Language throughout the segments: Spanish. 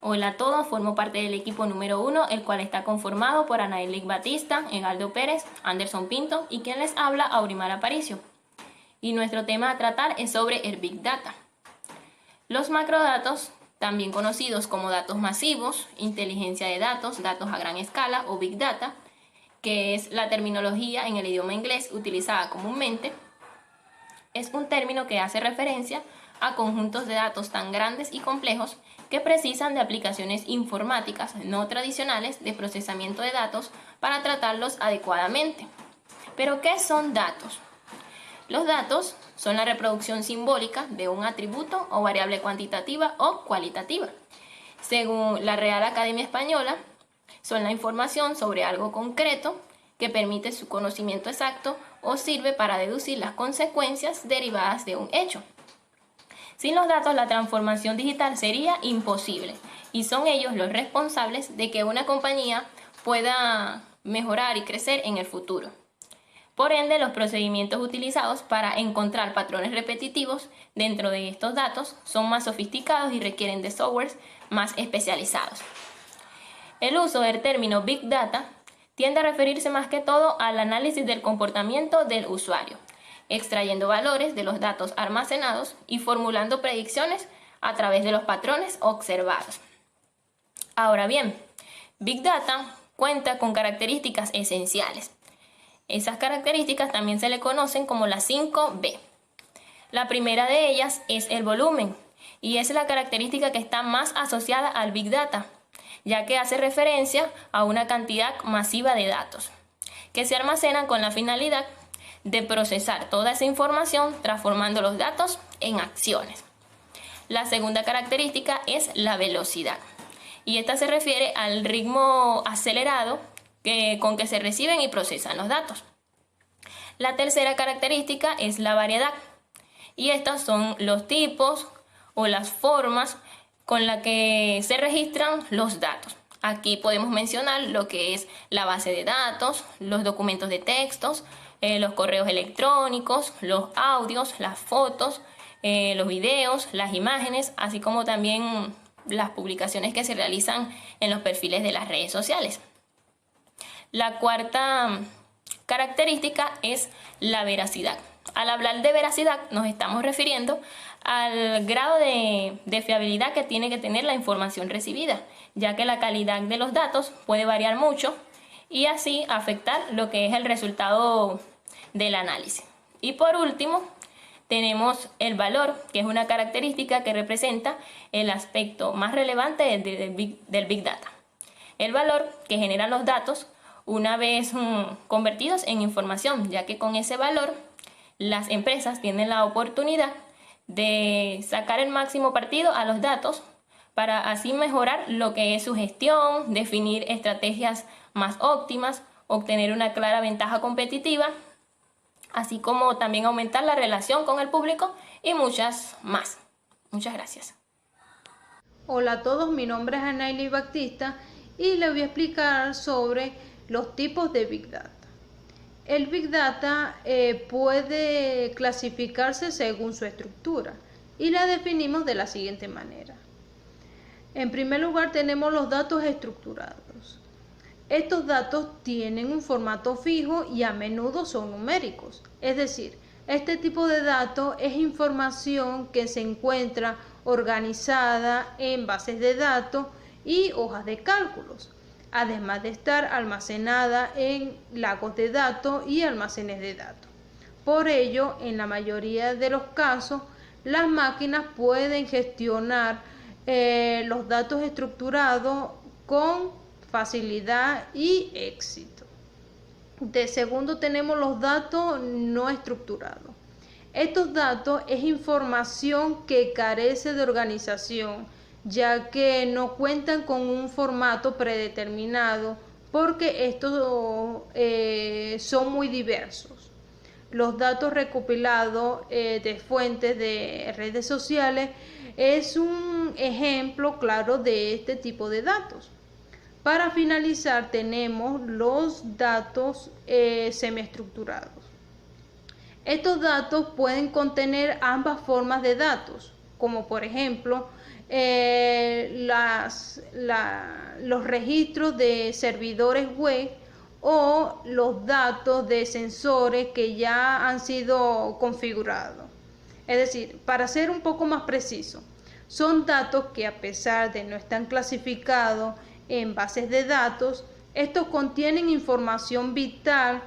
Hola a todos, formo parte del equipo número 1, el cual está conformado por Anaelic Batista, Egaldo Pérez, Anderson Pinto y quien les habla, Aurimar Aparicio. Y nuestro tema a tratar es sobre el Big Data. Los macrodatos, también conocidos como datos masivos, inteligencia de datos, datos a gran escala o Big Data, que es la terminología en el idioma inglés utilizada comúnmente, es un término que hace referencia a conjuntos de datos tan grandes y complejos que precisan de aplicaciones informáticas no tradicionales de procesamiento de datos para tratarlos adecuadamente. ¿Pero qué son datos? Los datos son la reproducción simbólica de un atributo o variable cuantitativa o cualitativa. Según la Real Academia Española, son la información sobre algo concreto que permite su conocimiento exacto o sirve para deducir las consecuencias derivadas de un hecho. Sin los datos, la transformación digital sería imposible y son ellos los responsables de que una compañía pueda mejorar y crecer en el futuro. Por ende, los procedimientos utilizados para encontrar patrones repetitivos dentro de estos datos son más sofisticados y requieren de softwares más especializados. El uso del término Big Data tiende a referirse más que todo al análisis del comportamiento del usuario, extrayendo valores de los datos almacenados y formulando predicciones a través de los patrones observados. Ahora bien, Big Data cuenta con características esenciales. Esas características también se le conocen como las 5B. La primera de ellas es el volumen, y es la característica que está más asociada al Big Data, ya que hace referencia a una cantidad masiva de datos, que se almacenan con la finalidad de procesar toda esa información transformando los datos en acciones. La segunda característica es la velocidad, y esta se refiere al ritmo acelerado con que se reciben y procesan los datos. La tercera característica es la variedad, y estas son los tipos o las formas con las que se registran los datos. Aquí podemos mencionar lo que es la base de datos, los documentos de textos, los correos electrónicos, los audios, las fotos, los videos, las imágenes, así como también las publicaciones que se realizan en los perfiles de las redes sociales. La cuarta característica es la veracidad. Al hablar de veracidad nos estamos refiriendo al grado de fiabilidad que tiene que tener la información recibida, ya que la calidad de los datos puede variar mucho y así afectar lo que es el resultado del análisis. Y por último, tenemos el valor, que es una característica que representa el aspecto más relevante del Big Data. El valor que generan los datos una vez convertidos en información, ya que con ese valor las empresas tienen la oportunidad de sacar el máximo partido a los datos para así mejorar lo que es su gestión, definir estrategias más óptimas, obtener una clara ventaja competitiva, así como también aumentar la relación con el público y muchas más. Muchas gracias. Hola a todos, mi nombre es Anaelic Batista y les voy a explicar sobre los tipos de Big Data. El Big Data puede clasificarse según su estructura y la definimos de la siguiente manera. En primer lugar tenemos los datos estructurados. Estos datos tienen un formato fijo y a menudo son numéricos. Es decir, este tipo de datos es información que se encuentra organizada en bases de datos y hojas de cálculos, además de estar almacenada en lagos de datos y almacenes de datos. Por ello, en la mayoría de los casos, las máquinas pueden gestionar los datos estructurados con facilidad y éxito. De segundo tenemos los datos no estructurados. Estos datos es información que carece de organización, ya que no cuentan con un formato predeterminado porque estos son muy diversos. Los datos recopilados de fuentes de redes sociales es un ejemplo claro de este tipo de datos. Para finalizar tenemos los datos semiestructurados. Estos datos pueden contener ambas formas de datos, como por ejemplo los registros de servidores web o los datos de sensores que ya han sido configurados. Es decir, para ser un poco más preciso, son datos que a pesar de no estar clasificados en bases de datos, estos contienen información vital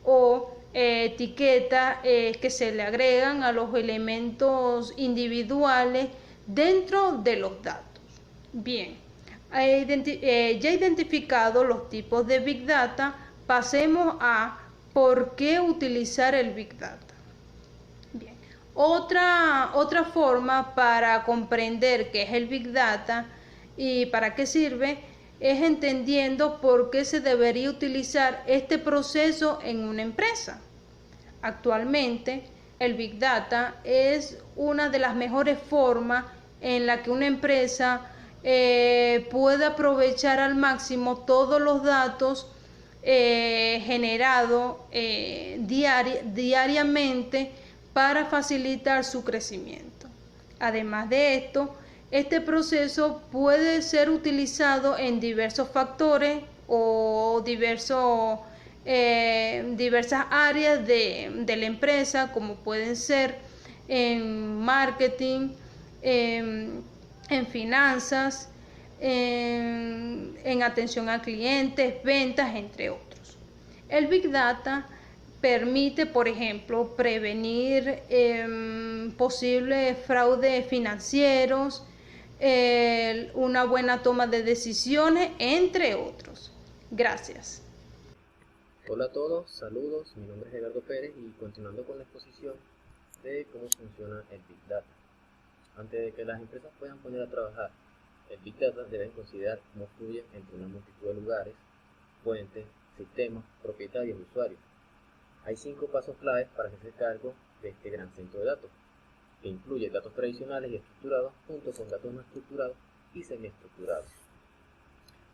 o etiquetas que se le agregan a los elementos individuales dentro de los datos. Bien, ya identificados los tipos de Big Data, pasemos a por qué utilizar el Big Data. Bien, otra forma para comprender qué es el Big Data y para qué sirve es entendiendo por qué se debería utilizar este proceso en una empresa. Actualmente, el Big Data es una de las mejores formas en la que una empresa puede aprovechar al máximo todos los datos generados diariamente para facilitar su crecimiento. Además de esto, este proceso puede ser utilizado en diversos factores o diversas áreas de la empresa, como pueden ser en marketing, en finanzas, en atención a clientes, ventas, entre otros. El Big Data permite, por ejemplo, prevenir posibles fraudes financieros, una buena toma de decisiones, entre otros. Gracias. Hola a todos, saludos, mi nombre es Edgardo Pérez y continuando con la exposición de cómo funciona el Big Data. Antes de que las empresas puedan poner a trabajar el Big Data, deben considerar cómo fluyen entre una multitud de lugares, fuentes, sistemas, propietarios y usuarios. Hay 5 pasos claves para hacerse cargo de este gran centro de datos, que incluye datos tradicionales y estructurados junto con datos no estructurados y semiestructurados.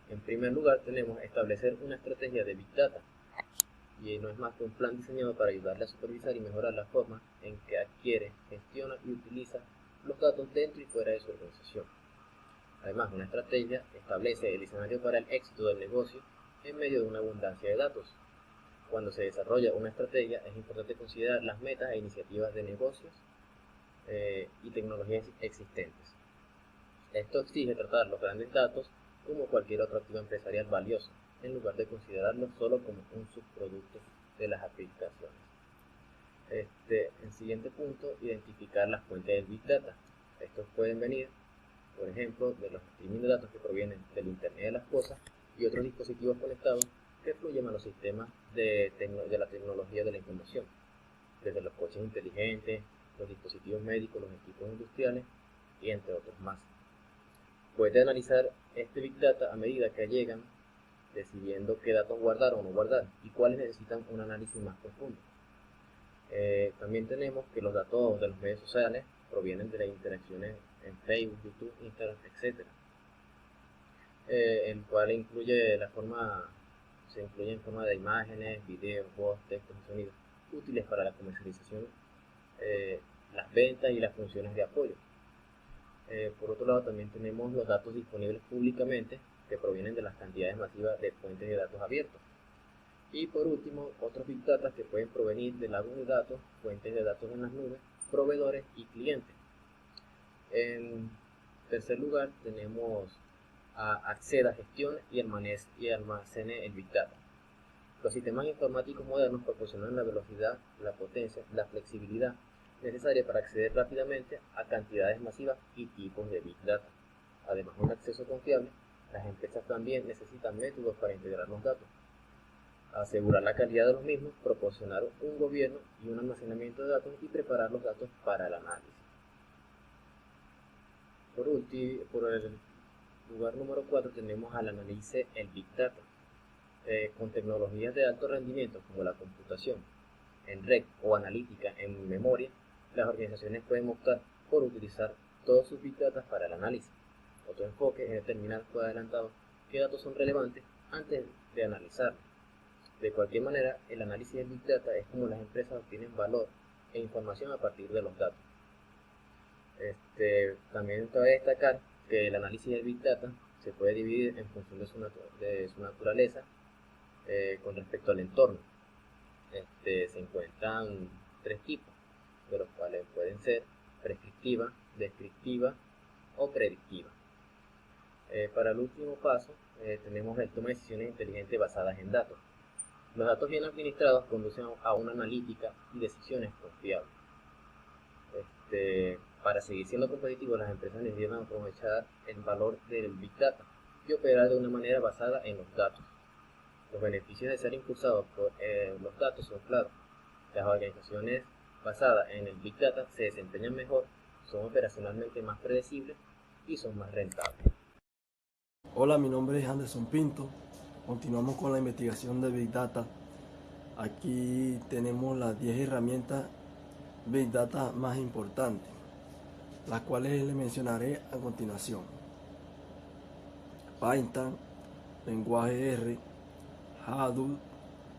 En primer lugar, tenemos establecer una estrategia de Big Data, y no es más que un plan diseñado para ayudarle a supervisar y mejorar la forma en que adquiere, gestiona y utiliza los datos dentro y fuera de su organización. Además, una estrategia establece el escenario para el éxito del negocio en medio de una abundancia de datos. Cuando se desarrolla una estrategia, es importante considerar las metas e iniciativas de negocios y tecnologías existentes. Esto exige tratar los grandes datos como cualquier otro activo empresarial valioso, en lugar de considerarlo solo como un subproducto de las aplicaciones. El siguiente punto, identificar las fuentes del Big Data. Estos pueden venir, por ejemplo, de los streaming de datos que provienen del Internet de las cosas y otros dispositivos conectados que fluyen a los sistemas de la tecnología de la información, desde los coches inteligentes, los dispositivos médicos, los equipos industriales y entre otros más. Puede analizar este Big Data a medida que llegan, decidiendo qué datos guardar o no guardar y cuáles necesitan un análisis más profundo. También tenemos que los datos de los medios sociales provienen de las interacciones en Facebook, YouTube, Instagram, etc. El cual se incluye en forma de imágenes, videos, voz, textos y sonidos útiles para la comercialización, las ventas y las funciones de apoyo. Por otro lado, también tenemos los datos disponibles públicamente que provienen de las cantidades masivas de fuentes de datos abiertos. Y por último, otros Big Data que pueden provenir de lagos de datos, fuentes de datos en las nubes, proveedores y clientes. En tercer lugar, tenemos acceda, gestione y almacene el Big Data. Los sistemas informáticos modernos proporcionan la velocidad, la potencia, la flexibilidad necesaria para acceder rápidamente a cantidades masivas y tipos de Big Data. Además de un acceso confiable, las empresas también necesitan métodos para integrar los datos, asegurar la calidad de los mismos, proporcionar un gobierno y un almacenamiento de datos y preparar los datos para el análisis. Por el lugar número 4 tenemos al análisis el Big Data. Con tecnologías de alto rendimiento como la computación en red o analítica en memoria, las organizaciones pueden optar por utilizar todos sus Big Data para el análisis. Otro enfoque es determinar por adelantado qué datos son relevantes antes de analizarlos. De cualquier manera, el análisis del Big Data es como las empresas obtienen valor e información a partir de los datos. También cabe destacar que el análisis del Big Data se puede dividir en función de su naturaleza con respecto al entorno. Se encuentran tres tipos, de los cuales pueden ser prescriptiva, descriptiva o predictiva. Para el último paso tenemos el toma de decisiones inteligentes basadas en datos. Los datos bien administrados conducen a una analítica y decisiones confiables. Para seguir siendo competitivos, las empresas necesitan aprovechar el valor del Big Data y operar de una manera basada en los datos. Los beneficios de ser impulsados por los datos son claros. Las organizaciones basadas en el Big Data se desempeñan mejor, son operacionalmente más predecibles y son más rentables. Hola, mi nombre es Anderson Pinto. Continuamos con la investigación de Big Data. Aquí tenemos las 10 herramientas Big Data más importantes, las cuales les mencionaré a continuación. Python, lenguaje R, Hadoop,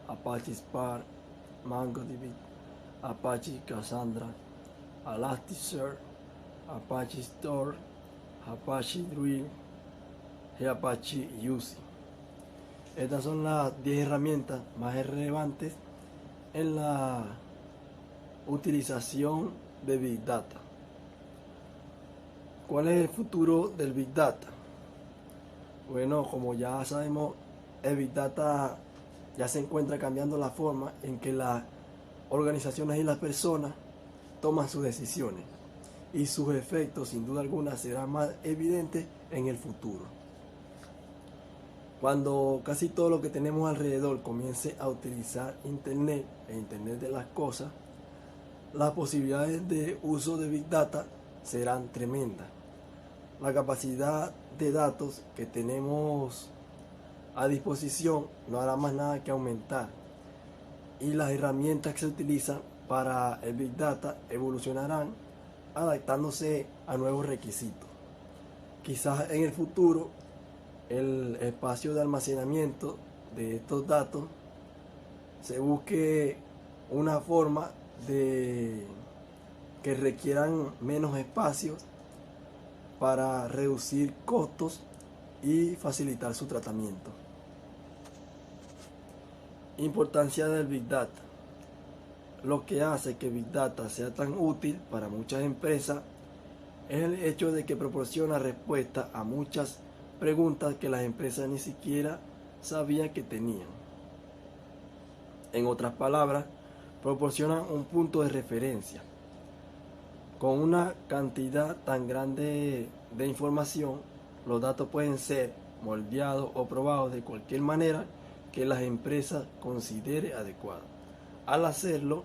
Apache Spark, MongoDB, Apache Cassandra, Elasticsearch, Apache Store, Apache Drill y Apache UC. Estas son las 10 herramientas más relevantes en la utilización de Big Data. ¿Cuál es el futuro del Big Data? Bueno, como ya sabemos, el Big Data ya se encuentra cambiando la forma en que las organizaciones y las personas toman sus decisiones, y sus efectos sin duda alguna serán más evidentes en el futuro. Cuando casi todo lo que tenemos alrededor comience a utilizar Internet e Internet de las cosas, las posibilidades de uso de Big Data serán tremendas. La capacidad de datos que tenemos a disposición no hará más nada que aumentar, y las herramientas que se utilizan para el Big Data evolucionarán adaptándose a nuevos requisitos. Quizás en el futuro el espacio de almacenamiento de estos datos se busque una forma de que requieran menos espacios para reducir costos y facilitar su tratamiento. Importancia del Big Data. Lo que hace que Big Data sea tan útil para muchas empresas es el hecho de que proporciona respuesta a muchas preguntas que las empresas ni siquiera sabían que tenían. En otras palabras, proporcionan un punto de referencia. Con una cantidad tan grande de información, los datos pueden ser moldeados o probados de cualquier manera que las empresas considere adecuada. Al hacerlo,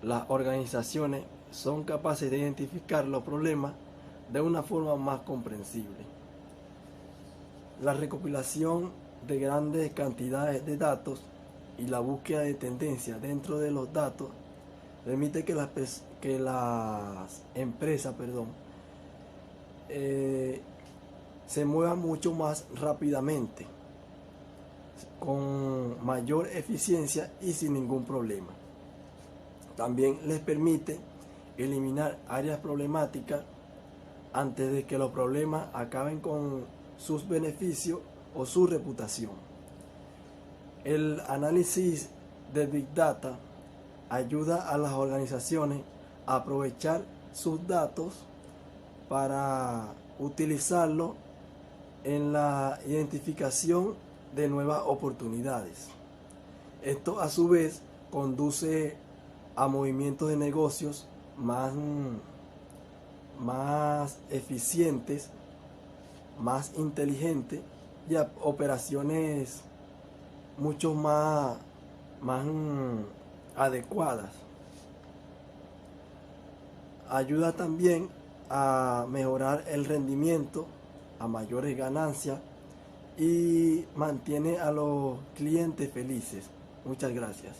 las organizaciones son capaces de identificar los problemas de una forma más comprensible. La recopilación de grandes cantidades de datos y la búsqueda de tendencias dentro de los datos permite que las empresas se muevan mucho más rápidamente, con mayor eficiencia y sin ningún problema. También les permite eliminar áreas problemáticas antes de que los problemas acaben con sus beneficios o su reputación. El análisis de Big Data ayuda a las organizaciones a aprovechar sus datos para utilizarlo en la identificación de nuevas oportunidades. Esto a su vez conduce a movimientos de negocios más eficientes, más inteligentes y a operaciones mucho más adecuadas. Ayuda también a mejorar el rendimiento, a mayores ganancias, y mantiene a los clientes felices. Muchas gracias.